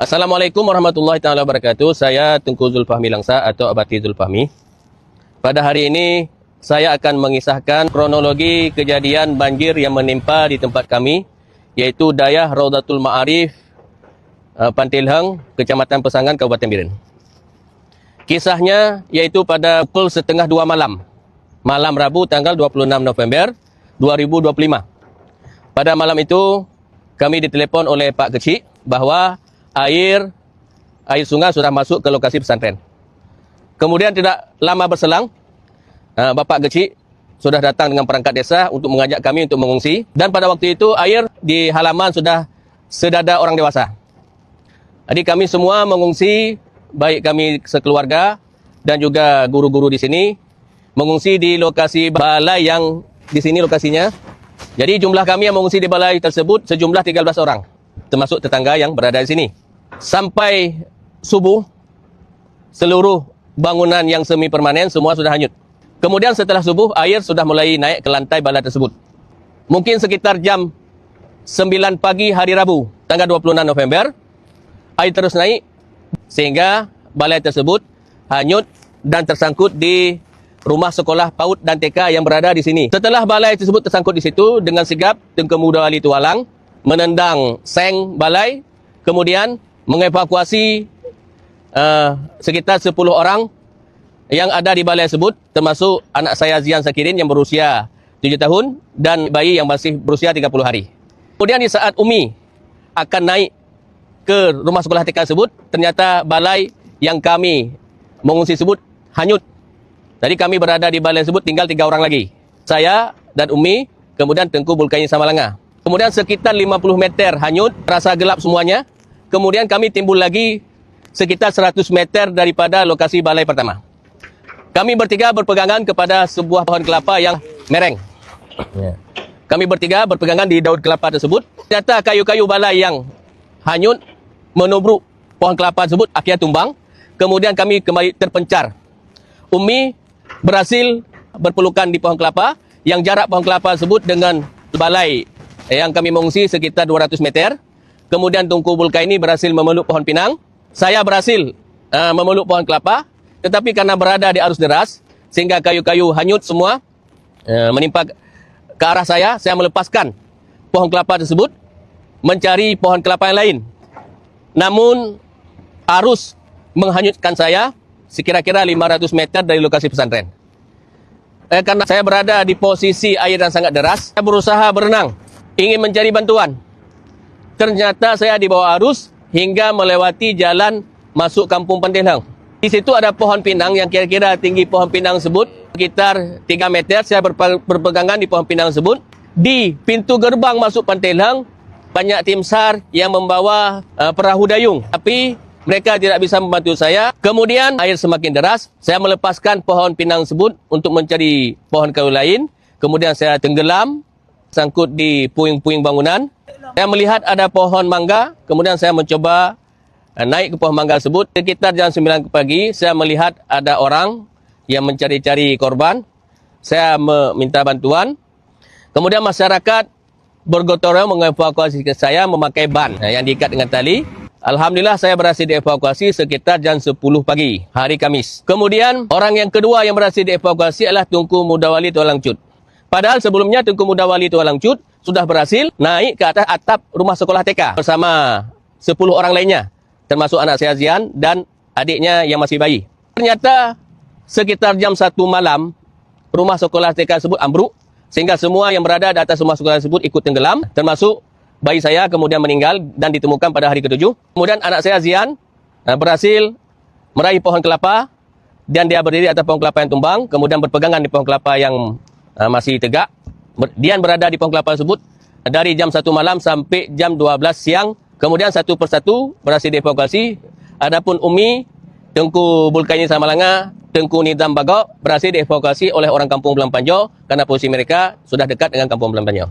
Assalamualaikum warahmatullahi taala wabarakatuh. Saya Tengku Zulfahmi Langsa atau Abati Zulfahmi. Pada hari ini saya akan mengisahkan kronologi kejadian banjir yang menimpa di tempat kami, yaitu Dayah Raudatul Ma'arif, Pantilhang, Kecamatan Pesangan, Kabupaten Biren. Kisahnya yaitu pada pukul 1:30 malam Rabu tanggal 26 November 2025. Pada malam itu kami ditelepon oleh Pak Kecik bahawa air sungai sudah masuk ke lokasi pesantren. Kemudian tidak lama berselang, Bapak Kecik sudah datang dengan perangkat desa untuk mengajak kami untuk mengungsi. Dan pada waktu itu air di halaman sudah sedada orang dewasa. Jadi kami semua mengungsi, baik kami sekeluarga dan juga guru-guru di sini, mengungsi di lokasi balai yang di sini lokasinya. Jadi jumlah kami yang mengungsi di balai tersebut sejumlah 13 orang, termasuk tetangga yang berada di sini. Sampai subuh, seluruh bangunan yang semi permanen semua sudah hanyut. Kemudian setelah subuh, air sudah mulai naik ke lantai balai tersebut. Mungkin sekitar jam 9 pagi hari Rabu, tanggal 26 November, air terus naik sehingga balai tersebut hanyut dan tersangkut di rumah sekolah PAUD dan TK yang berada di sini. Setelah balai tersebut tersangkut di situ, dengan sigap Tengku Muda Wali Tualang menendang seng balai, kemudian mengevakuasi sekitar 10 orang yang ada di balai tersebut, termasuk anak saya Zian Sakirin yang berusia 7 tahun dan bayi yang masih berusia 30 hari. Kemudian di saat Umi akan naik ke rumah sekolah TK tersebut, ternyata balai yang kami mengungsi tersebut hanyut. Jadi kami berada di balai tersebut tinggal 3 orang lagi. Saya dan Umi, kemudian Tengku Bulkaini Samalanga. Kemudian sekitar 50 meter hanyut, rasa gelap semuanya. Kemudian kami timbul lagi sekitar 100 meter daripada lokasi balai pertama. Kami bertiga berpegangan kepada sebuah pohon kelapa yang mereng. Kami bertiga berpegangan di daun kelapa tersebut. Ternyata kayu-kayu balai yang hanyut menubruk pohon kelapa tersebut, akhirnya tumbang. Kemudian kami kembali terpencar. Umi berhasil berpelukan di pohon kelapa, yang jarak pohon kelapa tersebut dengan balai yang kami mengungsi sekitar 200 meter. Kemudian Tengku Bulkaini berhasil memeluk pohon pinang. Saya berhasil memeluk pohon kelapa, tetapi karena berada di arus deras, sehingga kayu-kayu hanyut semua menimpa ke arah saya melepaskan pohon kelapa tersebut, mencari pohon kelapa yang lain. Namun arus menghanyutkan saya sekira-kira 500 meter dari lokasi pesantren. Karena saya berada di posisi air yang sangat deras, saya berusaha berenang, ingin mencari bantuan. Ternyata saya di bawah arus hingga melewati jalan masuk kampung Pantilhang. Di situ ada pohon pinang yang kira-kira tinggi pohon pinang tersebut sekitar 3 meter. Saya berpegangan di pohon pinang tersebut. Di pintu gerbang masuk Pantilhang, banyak tim SAR yang membawa perahu dayung. Tapi mereka tidak bisa membantu saya. Kemudian air semakin deras. Saya melepaskan pohon pinang tersebut untuk mencari pohon kayu lain. Kemudian saya tenggelam, sangkut di puing-puing bangunan. Saya melihat ada pohon mangga. Kemudian saya mencoba naik ke pohon mangga tersebut. Sekitar jam 9 pagi, saya melihat ada orang yang mencari-cari korban. Saya meminta bantuan. Kemudian masyarakat bergotong royong mengevakuasi saya memakai ban yang diikat dengan tali. Alhamdulillah saya berhasil dievakuasi sekitar jam 10 pagi, hari Kamis. Kemudian orang yang kedua yang berhasil dievakuasi adalah Tengku Muda Wali Tualang Cut. Padahal sebelumnya Tengku Muda Wali Tualang Cut sudah berhasil naik ke atas atap rumah sekolah TK bersama 10 orang lainnya, termasuk anak saya Zian dan adiknya yang masih bayi. Ternyata sekitar jam 1 malam, rumah sekolah TK tersebut ambruk, sehingga semua yang berada di atas rumah sekolah tersebut ikut tenggelam, termasuk bayi saya, kemudian meninggal dan ditemukan pada hari ke-7. Kemudian anak saya Zian berhasil meraih pohon kelapa dan dia berdiri atas pohon kelapa yang tumbang, kemudian berpegangan di pohon kelapa yang masih tegak. Dian berada di pohon kelapa tersebut dari jam 1 malam sampai jam 12 siang. Kemudian satu persatu berhasil dievakuasi. Adapun Umi, Tengku Bulkaini Samalanga, Tengku Nizam Bagok berhasil dievakuasi oleh orang kampung Belang Panjau karena posisi mereka sudah dekat dengan kampung Belang Panjau.